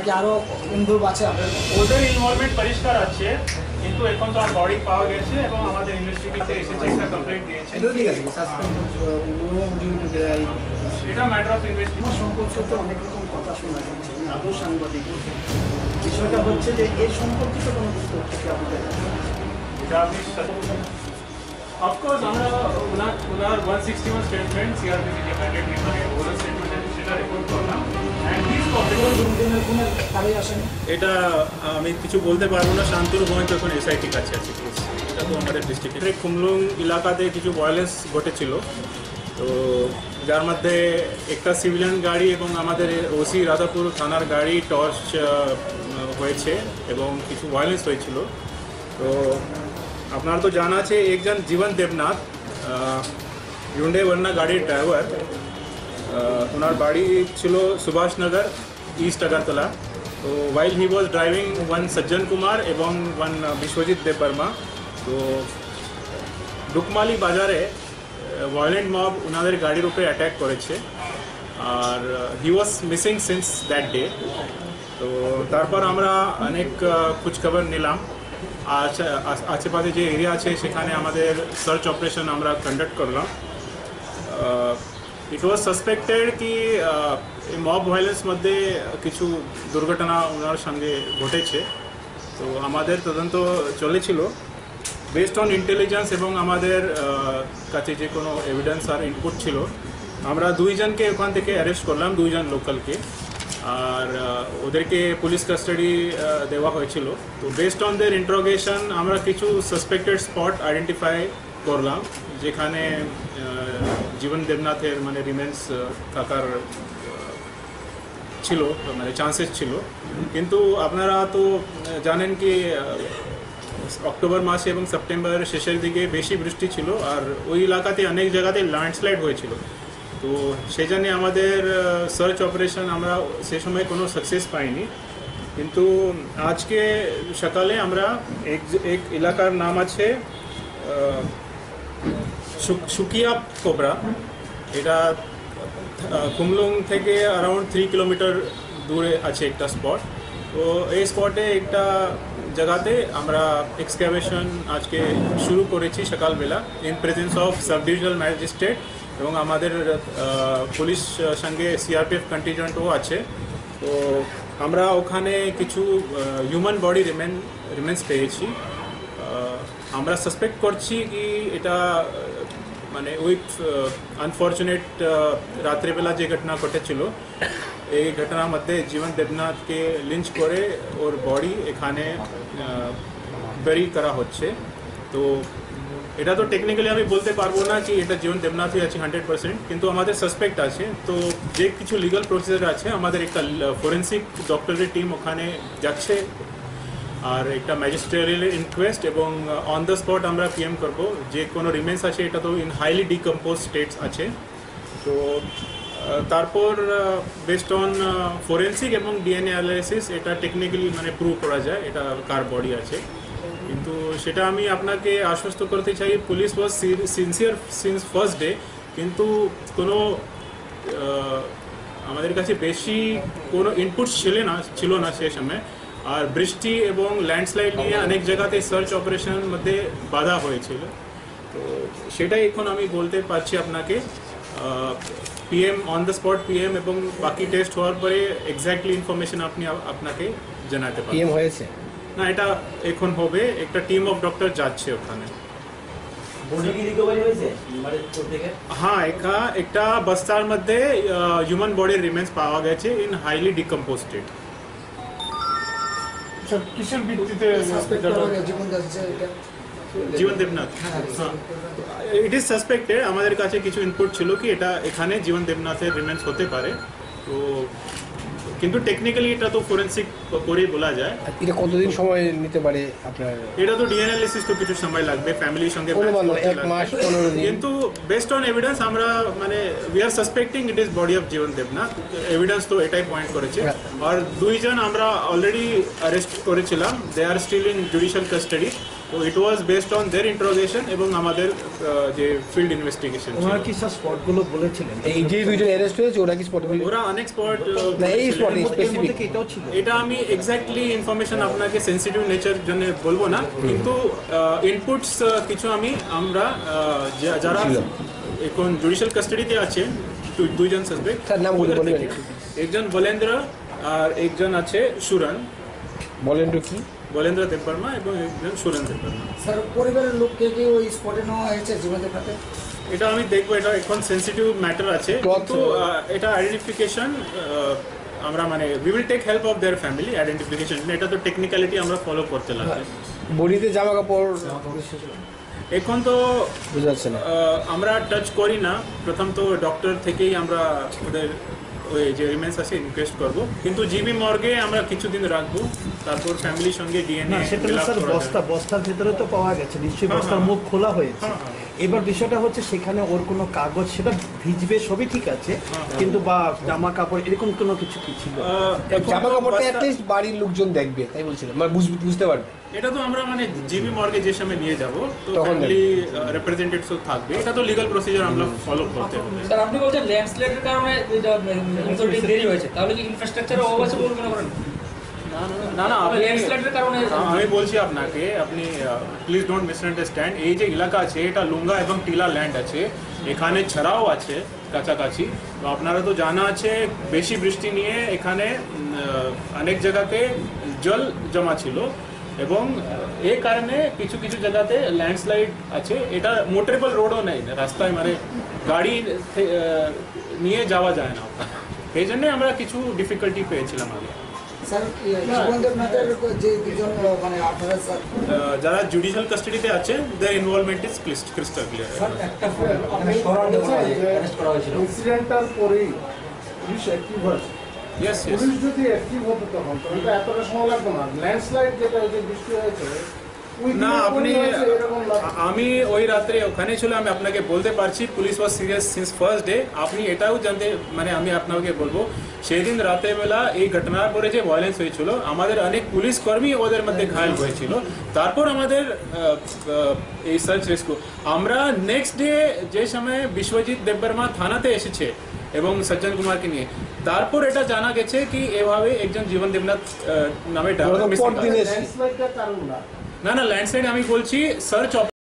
নাকি আরও ইনভলভ আছে আপনার? ওদের ইনভলভমেন্ট পরিষ্কার আছে, কিন্তু এখন তো বডি পাওয়া গেছে এবং আমাদের ইনভেস্টিগেশনে এসেছে, একটা কমপ্লেন্ট দিয়েছে। ঠিক আছে, এটা ম্যাটার অফ ইনভেস্টিগেশন। সম্পর্কে তো অনেক রকম কথা শোনা যাচ্ছে, আদৌ সাংবাদিক বিষয়টা হচ্ছে যে এর সম্পর্কিত কোনো কিছু তথ্য কি আপনাদের? এটা আপনি অফকোর্স আমরা ওনার 161 স্টেটমেন্ট সিআরপিসি যে ম্যান্ডেটরি মানে ওরাল স্টেটমেন্ট আছে সেটা রেকর্ড করলাম। এটা আমি কিছু বলতে পারবো না, শান্তনু ভয় তখন এসআইটি কাছে আছে। এটা তো আমাদের ডিস্ট্রিক্টে খুমলুং এলাকাতে কিছু ভায়োলেন্স ঘটেছিল, তো যার মধ্যে একটা সিভিলিয়ান গাড়ি এবং আমাদের ওসি রাধাপুর থানার গাড়ি টর্চ হয়েছে এবং কিছু ভায়োলেন্স হয়েছিল। তো আপনার তো জানা আছে একজন জীবন দেবনাথ হিউন্ডাই ভার্না গাড়ির ড্রাইভার, ওনার বাড়ি ছিল সুভাষনগর ইস্ট আগরতলা। তো while he was driving one সজ্জন কুমার এবং one বিশ্বজিৎ দেববর্মা, তো ডুকমালি বাজারে ভায়োলেন্ট মব ওনাদের গাড়ির উপরে অ্যাটাক করেছে আর he was missing since that day. তো তারপর আমরা অনেক খোঁজখবর নিলাম, আশেপাশে যে এরিয়া আছে সেখানে আমাদের সার্চ অপারেশন আমরা কন্ডাক্ট করলাম। ইট ওয়াজ সাসপেক্টেড কি মব ভায়োলেন্স মধ্যে কিছু দুর্ঘটনা ওনার সঙ্গে ঘটেছে, তো আমাদের তদন্ত চলেছিল। বেসড অন ইন্টেলিজেন্স এবং আমাদের কাছে যে কোনো এভিডেন্স আর ইনপুট ছিল, আমরা দুইজনকে ওখান থেকে অ্যারেস্ট করলাম, দুইজন লোকালকে, আর ওদেরকে পুলিশ কাস্টাডি দেওয়া হয়েছিল। তো বেসড অন দের ইন্ট্রোগেশন আমরা কিছু সাসপেক্টেড স্পট আইডেন্টিফাই করলাম যেখানে জীবন দেবনাথের মানে রিমেন্স থাকার ছিল, মানে চান্সেস ছিল। কিন্তু আপনারা তো জানেন কি অক্টোবর মাসে এবং সেপ্টেম্বরের শেষের দিকে বেশি বৃষ্টি ছিল আর ওই এলাকাতে অনেক জায়গাতে ল্যান্ডস্লাইড হয়েছিল। তো সেই জন্যে আমাদের সার্চ অপারেশন আমরা সে সময় কোনো সাকসেস পাইনি। কিন্তু আজকে সকালে আমরা এক এলাকার নাম আছে সুকিয়া কোবরা, এটা খুমলুং থেকে অ্যারাউন্ড 3 কিলোমিটার দূরে আছে একটা স্পট। তো এই স্পটে একটা জায়গাতে আমরা এক্সক্যাভেশন আজকে শুরু করেছি সকালবেলা in presence of sub divisional magistrate এবং আমাদের পুলিশ সঙ্গে সিআরপিএফ কন্টিনজেন্টও আছে। তো আমরা ওখানে কিছু হিউম্যান বডি রিমেন্স পেয়েছি। আমরা সাসপেক্ট করছি কি এটা মানে ওই আনফর্চুনেট রাত্রেবেলা যে ঘটনা ঘটেছিল, এই ঘটনার মধ্যে জীবন দেবনাথকে লিঞ্চ করে ওর বডি এখানে বেরি করা হচ্ছে। তো এটা তো টেকনিক্যালি আমি বলতে পারবো না কি এটা জীবন দেবনাথই আছে 100%, কিন্তু আমাদের সাসপেক্ট আছে। তো যে কিছু লিগাল প্রসিজার আছে, আমাদের একটা ফরেন্সিক ডক্টরের টিম ওখানে যাচ্ছে আর একটা ম্যাজিস্ট্রিয়াল ইনকোয়েস্ট এবং অন দ্য স্পট আমরা পিএম করব। যে কোনো রিমেন্স আছে এটা তো ইন হাইলি ডিকম্পোজ স্টেটস আছে। তো তারপর বেসড অন ফরেন্সিক এবং ডিএনএ অ্যানালাইসিস এটা টেকনিক্যালি মানে প্রুভ করা যায় এটা কার বডি আছে। কিন্তু সেটা আমি আপনাকে আশ্বস্ত করতে চাই, police was sincere since first day, কিন্তু কোনো আমাদের কাছে বেশি কোনো ইনপুট ছিল না সে সময়। আর বৃষ্টি এবং ল্যান্ডস্লাইড নিয়ে অনেক জায়গাতে সার্চ অপারেশনের মধ্যে বাধা হয়েছিল। তো সেটাই এখন আমি বলতে পারছি আপনাকে। PM on the spot PM এবং বাকি টেস্ট হওয়ার পরে এক্স্যাক্টলি ইনফরমেশন আপনাকে জানাতে পারবেন। পিএম হয়েছে না, এটা এখন হবে, একটা টিম অফ ডক্টর যাচ্ছে ওখানে। হ্যাঁ, একটা বস্তার মধ্যে হিউম্যান বডির রিমেন্স পাওয়া গেছে ইন হাইলি ডিকম্পোজ স্টেট। কিসের ভিত্তিতে জীবন দেবনাথ? হ্যাঁ, ইট ইজ সাসপেক্টেড। আমাদের কাছে কিছু ইনপুট ছিল কি এটা এখানে জীবন দেবনাথের রিমেন্স হতে পারে। তো কিন্তু টেকনিক্যালি এটা তো ফরেন্সিক করেই বলা যায়। এটা কতদিন সময় নিতে পারে আপনার? এটা তো ডিএনএ অ্যানালিসিস তো কিছু সময় লাগবে, ফ্যামিলির সঙ্গে 1 মাস 15 দিন। কিন্তু বেসড অন এভিডেন্স আমরা মানে we are suspecting it is body of Jiban Debnath. Evidence তো এটাই পয়েন্ট করেছে। আর দুইজন আমরা অলরেডি অ্যারেস্ট করেছিলাম, they are still in judicial custody. তো it was based on their interrogation এবং আমাদের যে ফিল্ড ইনভেস্টিগেশন ওনারা কি স্যার স্পটগুলো বলেছিলেন? এই যে দুইজন অ্যারেস্ট হয়েছে ওরা কি স্পটে ওরা অনেক স্পট না এই স্পটে এর মধ্যে স্পেসিফিক কি এটাও ছিল? এটা আমি এক্স্যাক্টলি ইনফরমেশন আপনাকে সেন্সিটিভ নেচার জন্য বলবো না, কিন্তু ইনপুটস কিছু আমরা যারা এখন জুডিশিয়াল কাস্টাডিতে আছে দুইজন সাসপেক্ট, স্যার নাম বলবেন একজন বলেন্দ্র আর একজন আছে সুরন, বলেন তো কি বলেন্দ্র দেববর্মা এবং একজন সুরন দেববর্মা। স্যার পরিবারের লোককে কি ওই স্পটে নেওয়া হয়েছে জীবনদের খাতে? এটা আমি দেখবো, এটা এখন সেন্সিটিভ ম্যাটার আছে, কিন্তু এটা আইডেন্টিফিকেশন আমরা মানে we will take help of their family identification, এটা তো টেকনিক্যালিটি আমরা ফলো করতে লাগবে। বডিতে জামা কাপড় এখন তো বোঝা যাচ্ছে না। আমরা টাচ করি না, প্রথম তো ডক্টর থেকেই আমরা ওদের ওই যে রিমেন্স আছে ইনকোয়েস্ট করবো, কিন্তু জিবি মর্গে আমরা কিছুদিন রাখবো, তারপর ফ্যামিলির সঙ্গে না ডিএনএ সেটা না স্যার, বস্তার ভেতরে তো পাওয়া গেছে নিশ্চয়ই, বস্তার মুখ খোলা হয়েছে। এবার বিষয়টা হচ্ছে সেখানে ওর কোনো কাগজ, সেটা ভিজবে সবই ঠিক আছে, কিন্তু বা জামা কাপড় এরকম কোনো কিছু কি ছিল? জামা কাপড়টা অ্যাটলিস্ট বাড়ির লোকজন দেখবে তাই বলছিলাম, মানে বুঝতে পারবে। এটা তো আমরা মানে জিবি মর্গে যে সময় নিয়ে যাব তো তখন ফ্যামিলি রিপ্রেজেন্টেটিভস থাকবে, এটা তো লিগ্যাল প্রসিজার আমরা ফলো করতে হবে। স্যার আপনি বলছেন ল্যান্ডস্লাইডের কারণে মেথডটি দেরি হয়েছে, তাহলে কি ইনফ্রাস্ট্রাকচার অভাব আছে বলে মনে করেন? না না আপনি ল্যান্ডস্লাইডের কারণে আমি বলছি আপনাকে, আপনি প্লিজ ডোন্ট মিসআন্ডারস্ট্যান্ড, এই যে এলাকা আছে এটা লুঙ্গা এবং টিলা ল্যান্ড আছে, এখানে ছাড়াও আছে কাছাকাছি, তো আপনারা তো জানা আছে বেশি বৃষ্টি নিয়ে এখানে অনেক জায়গাতে জল জমা ছিল এবং এই কারণে কিছু কিছু জায়গাতে ল্যান্ডস্লাইড আছে, এটা মোটরেবল রোডও নেই রাস্তায়, মানে গাড়ি নিয়ে যাওয়া যায় না, এই জন্যে আমরা কিছু ডিফিকাল্টি পেয়েছিলাম আগে। স্যার জীবনদেব নাথের যে দুজন মানে আপনারা স্যার যারা জুডিশিয়াল কাস্টাডিতে আছে their involvement is crystal clear. একটা মানে শহর অ্যারেস্ট করা হয়েছিল। ইনসিডেন্টাল পরেই পুলিশ অ্যাক্টিভ হয়েছে। Yes, yes. পুলিশ যদি অ্যাক্টিভ হতো তখন তাহলে এতটা সময় লাগতো না। ল্যান্ডস্লাইড যেটা যে বৃষ্টি হয়েছে ওই না দিনের আপনি পরেই হয়েছে এরকম লাগতো। আমি ওই রাত্রে ওখানে ছিল, আমি আপনাকে বলতে পারছি police was serious since first day. আপনি এটাও জানতে মানে আমি আপনাকে বলবো সেই দিন রাতের বেলা এই ঘটনার পরে যে ভায়োলেন্স হয়েছিল আমাদের অনেক পুলিশ কর্মী ওদের মধ্যে ঘায়েল হয়েছিল, তারপর আমাদের এই সার্চ রেস্কিউ আমরা নেক্সট ডে যে সময় বিশ্বজিৎ দেববর্মা থানাতে এসেছে এবং সজ্জন কুমারকে নিয়ে, তারপর এটা জানা গেছে কি এভাবে একজন জীবন দেবনাথ নামে পরদিন এসে ল্যান্ডস্লাইডটার কারণ না। না ল্যান্ডস্লাইড আমি বলছি সার্চ